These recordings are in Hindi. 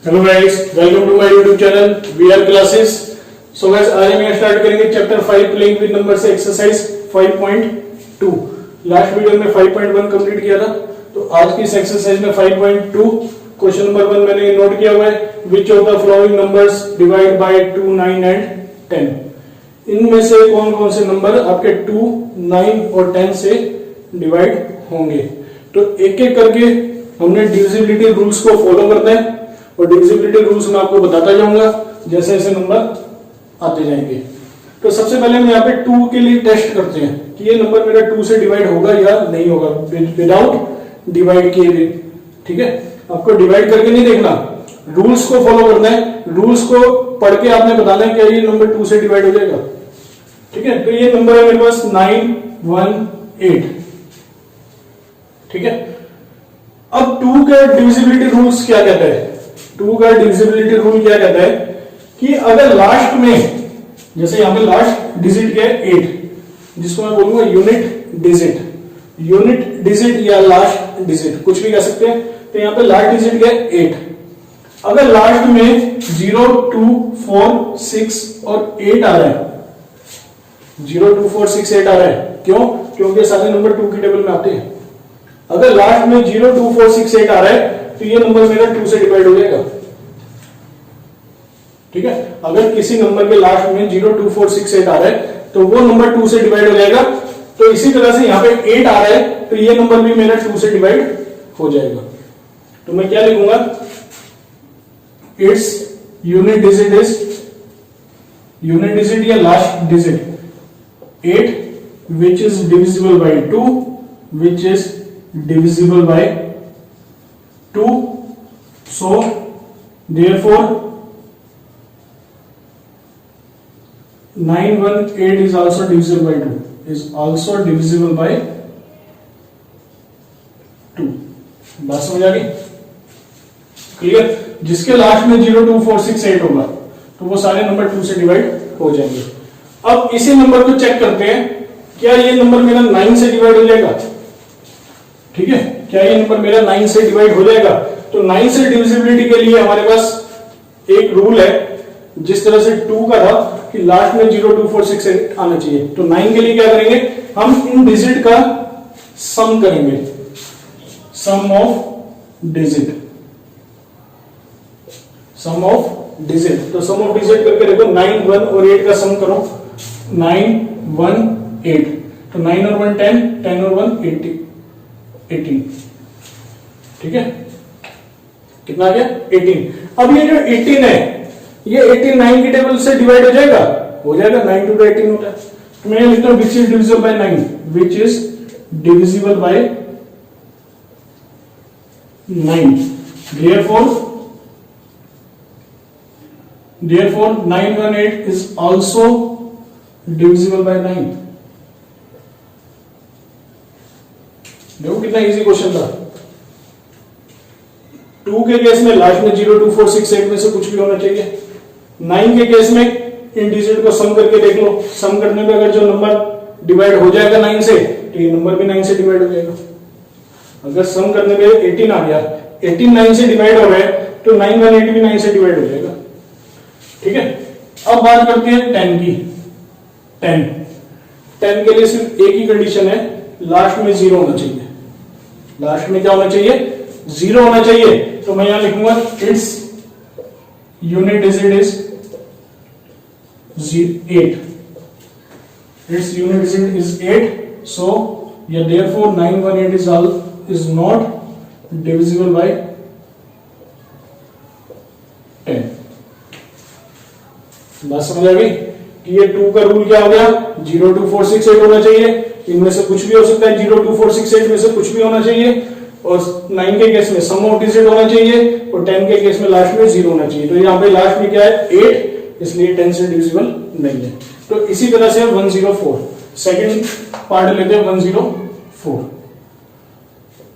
Hello guys, welcome to my YouTube channel we are classes. So guys, आज हम स्टार्ट करेंगे चैप्टर 5 प्लेइंग विद नंबर से एक्सरसाइज 5.2। लास्ट वीडियो में 5.1 कंप्लीट किया था, तो आज की इस एक्सरसाइज में 5.2 क्वेश्चन नंबर 1 मैंने नोट किया हुआ है। विच of the following numbers divide by 2, 9 and 10? इनमें से कौन कौन से नंबर आपके 2, 9 और 10 से डिवाइड होंगे? तो एक एक करके हमने डिविजिबिलिटी रूल्स को फॉलो करना है और डिविजिबिलिटी रूल्स मैं आपको बताता जाऊंगा जैसे जैसे नंबर आते जाएंगे। तो सबसे पहले हम यहाँ पे 2 के लिए टेस्ट करते हैं कि ये नंबर मेरा 2 से डिवाइड होगा या नहीं होगा विदाउट डिवाइड किए हुए। ठीक है, आपको डिवाइड करके नहीं देखना, रूल्स को फॉलो करना है। रूल्स को पढ़ के आपने बताना है क्या ये नंबर 2 से डिवाइड हो जाएगा। ठीक है, तो ये नंबर है मेरे पास 918। ठीक है, अब 2 का डिविजिबिलिटी रूल्स क्या कहता है? 2 का डिविजिबिलिटी रूल क्या कहता है कि अगर लास्ट में, जैसे यहां पे लास्ट डिजिट क्या है 8, जिसको मैं बोलूंगा यूनिट डिजिट, यूनिट डिजिट या लास्ट डिजिट कुछ भी कह सकते हैं। तो यहां पे लास्ट डिजिट क्या है 8। अगर लास्ट में 0, 2, 4, 6 और 8 आ रहा है, 0, 2, 4, 6, 8 आ रहा है, क्यों? क्योंकि सारे नंबर 2 की टेबल में आते हैं। अगर लास्ट में 0, 2, 4, 6, 8 आ रहा है तो ये नंबर मेरा 2 से डिवाइड हो जाएगा। ठीक है, अगर किसी नंबर के लास्ट में 0, 2, 4, 6, 8 आ रहा है तो वो नंबर 2 से डिवाइड हो जाएगा। तो इसी तरह से यहां पे 8 आ रहा है तो ये नंबर भी मेरा 2 से डिवाइड हो जाएगा। तो मैं क्या लिखूंगा? It's unit digit is, unit digit या last digit 8 which is divisible by 2 which is divisible by 2. So therefore 918 is also divisible by 2, is also divisible by 2. बात समझ आ गई? क्लियर? जिसके लास्ट में 0, 2, 4, 6, 8 होगा तो वो सारे नंबर 2 से डिवाइड हो जाएंगे। अब इसी नंबर को चेक करते हैं, क्या ये नंबर मेरा 9 से डिवाइड हो जाएगा? ठीक है, क्या ये नंबर मेरा 9 से डिवाइड हो जाएगा? तो 9 से डिविजिबिलिटी के लिए हमारे पास एक रूल है, जिस तरह से 2 का था कि लास्ट में 0, 2, 4, 6, 8 आना चाहिए। तो 9 के लिए क्या करेंगे? हम इन डिजिट का सम करेंगे, sum of digit, sum of digit. तो सम ऑफ डिजिट करके देखो, 9, 1 और 8 का सम करो, 9, 1, 8। तो 9 और 1 10, 10 और 1 18। ठीक है, कितना आ गया? 18। अब ये जो 18 है, ये 18 9 की टेबल से डिवाइड हो जाएगा? हो जाएगा, 9 to 18 होता है। तो मैं लिखता हूं विच is divisible bye 9, which is divisible bye 9। therefore 918 is also divisible by 9। देखो कितना इजी क्वेश्चन था। 2 के केस में लास्ट में 0, 2, 4, 6, 8 में से कुछ भी होना चाहिए। 9 के केस में इन डिजिट को सम करके देख लो, सम करने पे अगर जो नंबर डिवाइड हो जाएगा 9 से तो ये नंबर भी 9 से डिवाइड हो जाएगा। अगर सम करने पे 18 आ गया, 18 9 से डिवाइड हो गए तो 9, 1, 8 भी 9 से डिवाइड हो जाएगा। ठीक है, अब बात करते हैं 10 की। 10 के लिए सिर्फ एक ही कंडीशन है, लास्ट में 0 होना चाहिए। लास्ट में क्या होना चाहिए? 0 होना चाहिए। तो मैं यहां लिखूंगा it's unit digit is 8, it's unit digit is 8। सो या therefore 918 is not divisible by 10। बात समझ आ गई कि ये 2 का रूल क्या हो गया? 0, 2, 4, 6, 8 होना चाहिए। इनमें से कुछ भी हो सकता है, 0, 2, 4, 6, 8 में से कुछ भी होना चाहिए। और 9 के केस में सम ऑफ डिजिट होना चाहिए और 10 के केस में लास्ट में 0 होना चाहिए। तो यहाँ पे लास्ट में क्या है? 8, इसलिए 10 से डिविजिबल नहीं है। तो इसी तरह से 104 सेकंड पार्ट लेते हैं 104।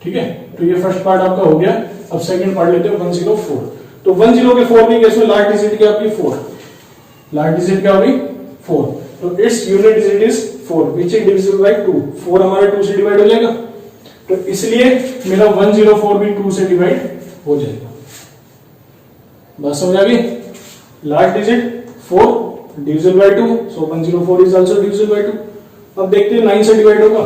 ठीक है, तो ये फर्स्ट पार्ट आपका हो गया। अब सेकंड पार्ट लेते हैं 104। तो 104 के केस में लास्ट डिजिट क्या आपकी 4, लास्ट डिजिट क्या होगी 4। तो it's unit digit is 4 which is divisible by 2। 4 हमारा 2 से डिवाइड हो जाएगा। तो इसलिए मेरा 104 भी 2 से डिवाइड हो जाएगा। बात समझ आ गई? Last digit 4 divisible by 2, so 104 is also divisible by 2। अब देखते हैं 9 से डिवाइड होगा,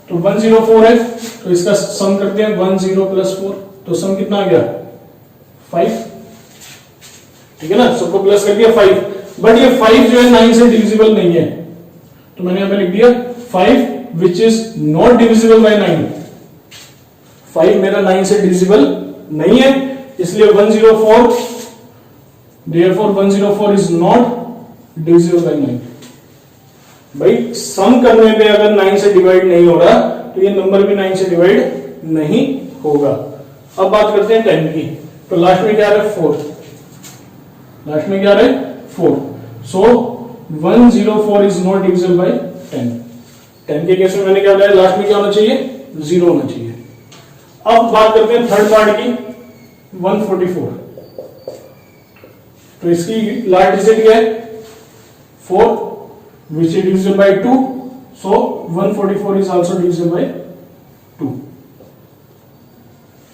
तो 104 है, तो इसका सम करते हैं 10 प्लस 4, तो सम कितना आ गया 5, ठीक है ना, सबको प्लस कर दिया 5, बट ये 5 जो है 9 से डिविजिबल नहीं है, तो मैंने यहां पे लिख दिया 5 which is not divisible by 9। 5 मेरा 9 से डिविजिबल नहीं है, इसलिए 104, therefore 104 is not divisible by 9। भाई सम करने पे अगर 9 से डिवाइड नहीं हो रहा तो ये नंबर भी 9 से डिवाइड नहीं होगा। अब बात करते हैं 10 की, तो लास्ट में क्या रहे 4, लास्ट में क्या रहे 4, सो 104 इज नॉट डिविजिबल बाय 10। 10 के केस में मैंने क्या बताया, लास्ट में क्या होना चाहिए 0 होना चाहिए। अब बात करते हैं थर्ड पार्ट की, 144, तो इसकी लास्ट डिजिट क्या है 4 which is divisible by 2, so 144 is also divisible by 2।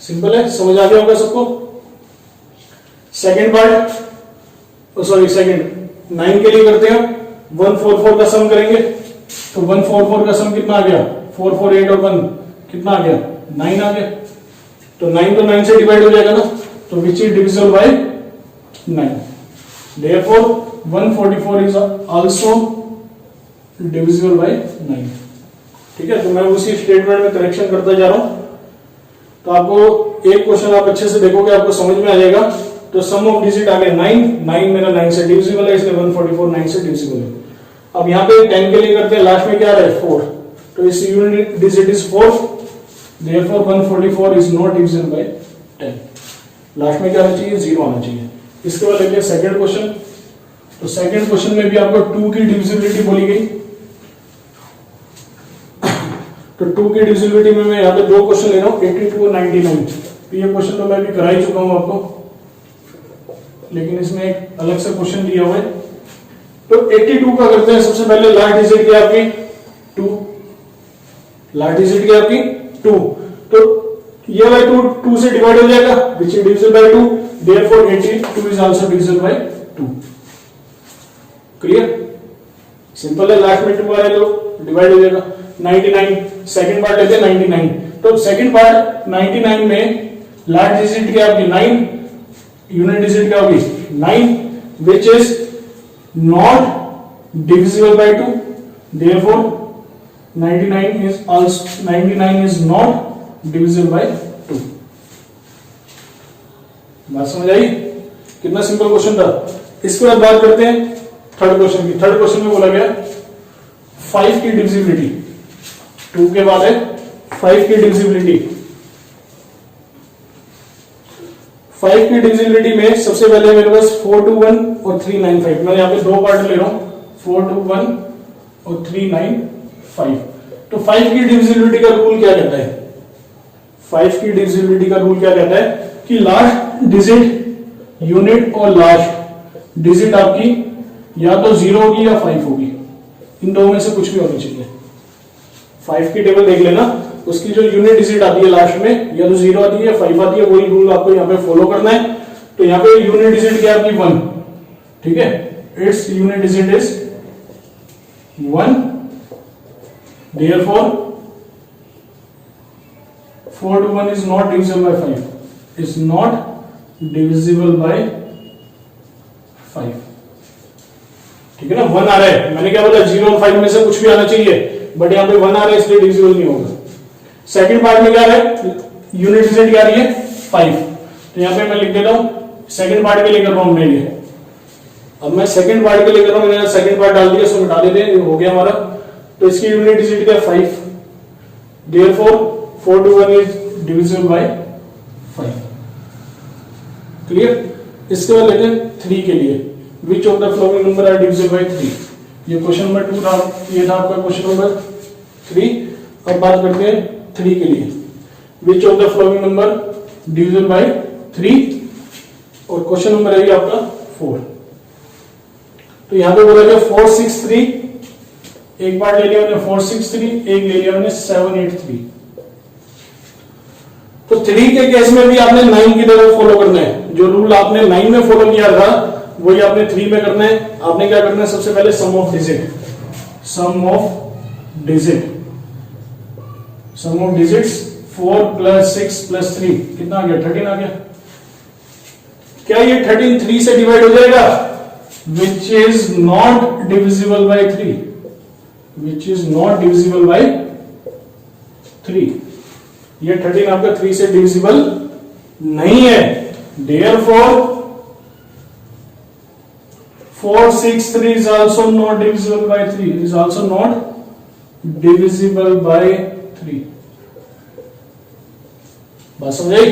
Simple है, समझ आ गया होगा सबको। सेकंड पार्ट, सॉरी सेकंड 9 के लिए करते हैं, 144 का सम करेंगे, तो 144 का सम कितना आ गया 4 4 8 और 1 कितना आ गया 9 आ गया, तो 9 तो 9 से डिवाइड हो जाएगा ना, तो which is divisible by 9, therefore 144 is also divisible by 9। ठीक है, तो मैं उसी स्टेटमेंट में करेक्शन करता जा रहा हूं, तो आपको एक क्वेश्चन आप अच्छे से देखोगे आपको समझ में आ जाएगा। तो सम ऑफ डिजिट आ गया 9, 9 मेरा 9 से डिविजिबल है, इसलिए 144 9 से डिविजिबल है। अब यहाँ पे 10 के लिए करते हैं, लास्ट में क्या रहा है 4, तो इस unit digit is 4, therefore 144 is not divisible by 10। Last में क्या आना चाहिए 0 आना चाहिए। इसके बाद लेते हैं सेकंड क्वेश्चन, तो सेकंड क्वेश्चन में भी आपको 2 की डिविजिबिलिटी बोली गई, तो 2 की डिविजिबिलिटी में मैं यहाँ पे 2 क्वेश्चन ले रहा हूँ, 82 और 99। तो ये क्वेश्चन तो मैं भी करा ही चुका हूं आपको, लेकिन इसमें एक अलग से क्वेश्चन दिया हुआ है। तो 82 का करते हैं, सबसे पहले लास्ट डिजिट क्या आपकी 2, लास्ट डिजिट क्या आपकी 2, तो ये बाय 2 से डिवाइड हो जाएगा, विच is divisible by 2, therefore 82 is also divisible by 2। Clear, simple है, लास्ट में 2 आ रहा है तो डिवाइड हो जाएगा। 99 सेकंड पार्ट लेते हैं 99, तो सेकंड पार्ट 99 में लास्ट डिजिट क्या होगी 9, यूनिट डिजिट क्या होगी 9, which is not divisible by 2, therefore 99 is not divisible by 2। बात समझ आई? कितना सिंपल क्वेश्चन था। इसके बाद बात करते हैं थर्ड क्वेश्चन की। थर्ड क्वेश्चन में बोला गया 5 की डिविजिबिलिटी, 2 के बाद है 5 की डिविजिबिलिटी। 5 की डिविजिबिलिटी में सबसे पहले मेरे पास 421 और 395, मैं यहाँ पे 2 पार्ट ले रहा हूं, 421 और 395। तो 5 की डिविजिबिलिटी का रूल क्या कहता है, 5 की डिविजिबिलिटी का रूल क्या कहता है कि लास्ट डिजिट यूनिट और लास्ट डिजिट आपकी या तो 0 होगी या 5 होगी, इन दोनों में से कुछ भी होनी चाहिए। 5 की टेबल देख लेना, उसकी जो यूनिट डिजिट आती है लास्ट में या तो 0 आती है या 5 आती है, वही रूल आपको यहाँ पे फॉलो करना है। तो यहाँ पे यूनिट डिजिट क्या आपकी 1, ठीक है, it's unit digit is 1, therefore 421 is not divisible by 5, is not divisible by 5। ठीक है ना, 1 आ रहा है, मैंने क्या बोला 0 और 5 में से कुछ भी आना चाहिए, बट यहाँ पे 1 आ रहा है इसलिए डिविजिबल नहीं होगा। सेकंड पार्ट में क्या है, यूनिट डिजिट क्या आ रही है 5, तो यहाँ पे मैं लिख देता हूं सेकंड पार्ट के लिए कर रहा हूं मैं ये। अब मैं सेकंड पार्ट के लिए कर रहा हूं, मैंने सेकंड पार्ट डाल दिया, इसको मिटा देते हैं, हो गया हमारा। तो इसकी यूनिट डिजिट क्या 5, therefore 421 is divisible by 5। Clear. इसके बाद लेते हैं 3 के लिए, which of the following number are divisible by 3। ये क्वेश्चन नंबर 2 था, ये था आपका क्वेश्चन नंबर 3। अब बात करते हैं 3 के लिए, which of the following number divisible by 3, और क्वेश्चन नंबर है आपका 4। तो यहां पे बोला गया 463, एक पार्ट ले लिया हमने 463, एक ले लिया हमने 783। तो 3 के केस में भी आपने 9 की तरह फॉलो करना है। जो रूल आपने 9 में फॉलो किया था वही आपने 3 में करना है। आपने क्या करना है, सबसे पहले sum of digit, sum of digits 4 + 6 + 3 कितना आ गया, 13 आ गया। क्या ये 13 3 से डिवाइड हो जाएगा? Which is not divisible by 3, which is not divisible by 3। ये 13 आपका 3 से डिविजिबल नहीं है। Therefore 4 6 3 is also not divisible by 3, is also not divisible by 3। बात समझे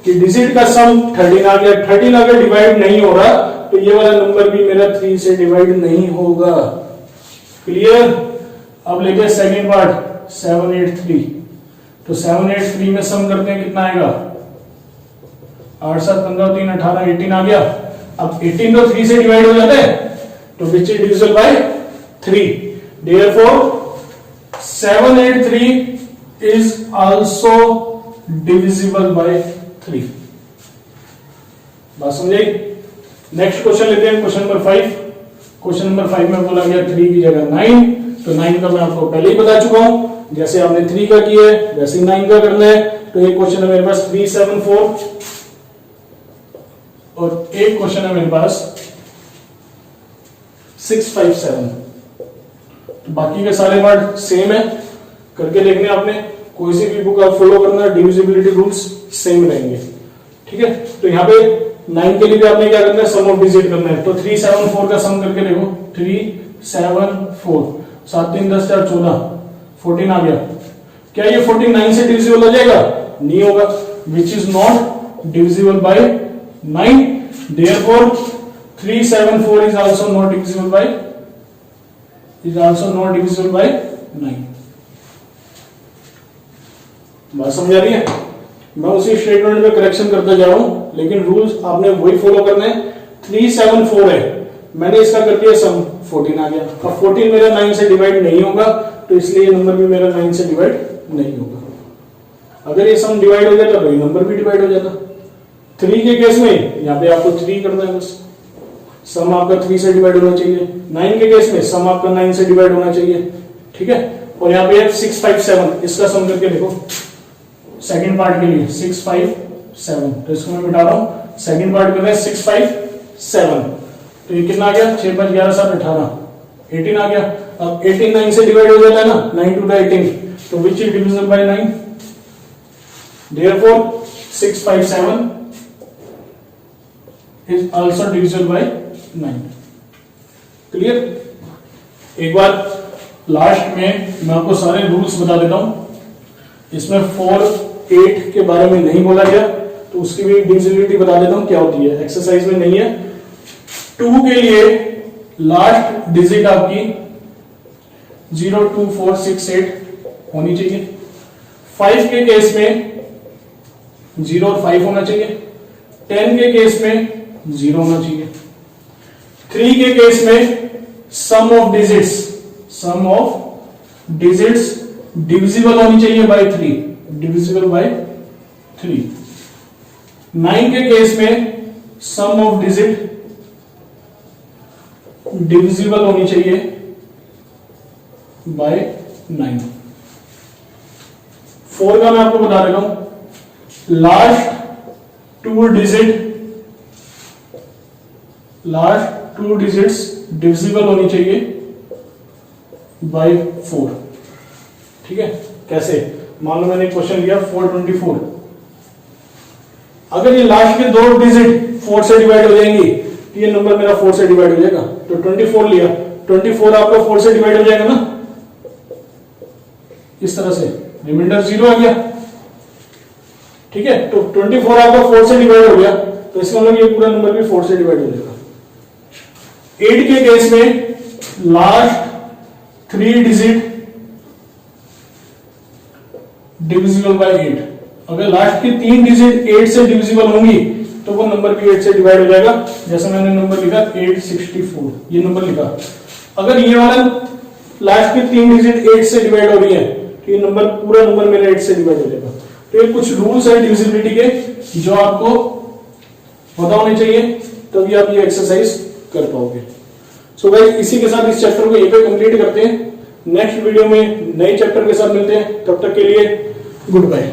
कि डिजिट का सम 13 आ गया, 13 अगर डिवाइड नहीं हो रहा तो ये वाला नंबर भी मेरा 3 से डिवाइड नहीं होगा। क्लियर? अब लेते हैं सेकेंड पार्ट 7 8 3। तो 7 8 3 में सम करते हैं, कितना आएगा? 8 7 15 3 18 18 आ गया। अब 18 तो 3 से डिवाइड हो जाता है, तो विच is divisible by 3। Therefore 7 8 3 is also divisible by 3। बात समझे? नेक्स्ट क्वेश्चन लेते हैं, क्वेश्चन नंबर 5। क्वेश्चन नंबर 5 में बोला गया 3 की जगह 9, तो 9 का मैं आपको पहले ही बता चुका हूं, जैसे आपने 3 का किया है वैसे 9 का करना है। तो एक क्वेश्चन है मेरे पास 3 7 4 और एक क्वेश्चन है मेरे पास 6 5 7। तो बाकी के सारे वर्ड सेम है, करके देखने आपने, कोई सी भी बुक आप फॉलो करना, डिविजिबिलिटी रूल्स सेम रहेंगे। ठीक है? तो यहाँ पे 9 के लिए भी आपने क्या करना है, सम ऑफ डिजिट करना है। तो 3 7 4 का सम करके देखो, 3 7 4 7 3 10 4 14 14 आ गया। क्या ये 14 9 से डिविजिबल हो जाएगा? नहीं होगा, which is not divisible by 9। Therefore 3 7 4 is also not divisible by 9। बात समझ आ रही है? मैं उसी स्टेटमेंट में करेक्शन करता जा रहा हूं, लेकिन रूल्स आपने वही फॉलो करने हैं। 3 7 4 है, मैंने इसका कर दिया सम, 14 आ गया। अब 14 मेरा 9 से डिवाइड नहीं होगा, तो इसलिए ये नंबर भी मेरा 9 से डिवाइड नहीं होगा। अगर ये सम डिवाइड हो जाता तो ये नंबर भी डिवाइड हो जाता। 3 के केस में यहाँ पे आपको 3 करना है, बस सम आपका 3 से डिवाइड होना चाहिए। 9 के केस में सम आपका 9 से डिवाइड होना चाहिए। ठीक है? और यहाँ पे 6 5 7, इसका सम करके देखो सेकंड पार्ट के लिए 6 5 7। तो इसको मैं मिटा रहा हूं, सेकंड पार्ट कर रहे हैं 6 5 7। तो ये कितना आ गया? 6 5 11 7 18 18 आ गया। अब 18 9 से डिवाइड हो जाता है ना, 9 2 18, तो विच is divisible bye 9। Therefore 6 5 7 is also divisible by 9। Clear? एक बार लास्ट में मैं आपको सारे रूल्स बता देता हूं। इसमें 4 8 के बारे में नहीं बोला गया, तो उसकी भी डिविजिबिलिटी बता देता हूं क्या होती है, एक्सरसाइज में नहीं है। 2 के लिए लास्ट डिजिट आपकी 0 2 4 6 8 होनी चाहिए। 5 के केस में 0 और 5 होना चाहिए। 10 के केस में 0 होना चाहिए। 3 के केस में सम ऑफ डिजिट्स डिविजिबल होनी चाहिए बाय 3, डिविजिबल बाय 3। 9 के केस में सम ऑफ डिजिट डिविजिबल होनी चाहिए बाय 9। 4 का मैं आपको बता देता हूं, लास्ट टू डिजिट्स डिविजिबल होनी चाहिए बाय 4। ठीक है? कैसे? मान लो मैंने क्वेश्चन लिया 424, अगर ये लास्ट के 2 डिजिट 4 से डिवाइड हो जाएंगी तो ये नंबर मेरा 4 से डिवाइड हो जाएगा। तो 24 लिया, 24 आपका 4 से डिवाइड हो जाएगा ना, इस तरह से रिमाइंडर 0 आ गया। ठीक है? तो 24 आपका 4 से डिवाइड हो गया, तो इसका मतलब ये पूरा नंबर भी 4 से डिवाइड हो जाएगा। 8 के केस में लास्ट 3 डिजिट डिविजिबल बाय 8। अगर लास्ट की 3 डिजिट 8 से डिविजिबल होंगी तो वो नंबर भी 8 से डिवाइड हो जाएगा। जैसे मैंने नंबर लिखा 864, ये नंबर लिखा। अगर ये वाला लास्ट की 3 डिजिट 8 से डिवाइड हो रही है तो ये नंबर, पूरा नंबर मेरा 8 से डिवाइड हो जाएगा। तो ये कुछ रूल्स है डिविजिबिलिटी के जो आपको पता होने चाहिए, तभी आप ये एक्सरसाइज कर पाओगे। सो गाइस इसी के साथ इस चैप्टर को यहीं पे कंप्लीट करते हैं। नेक्स्ट वीडियो में नए चैप्टर के साथ मिलते हैं, तब तक के लिए गुड बाय।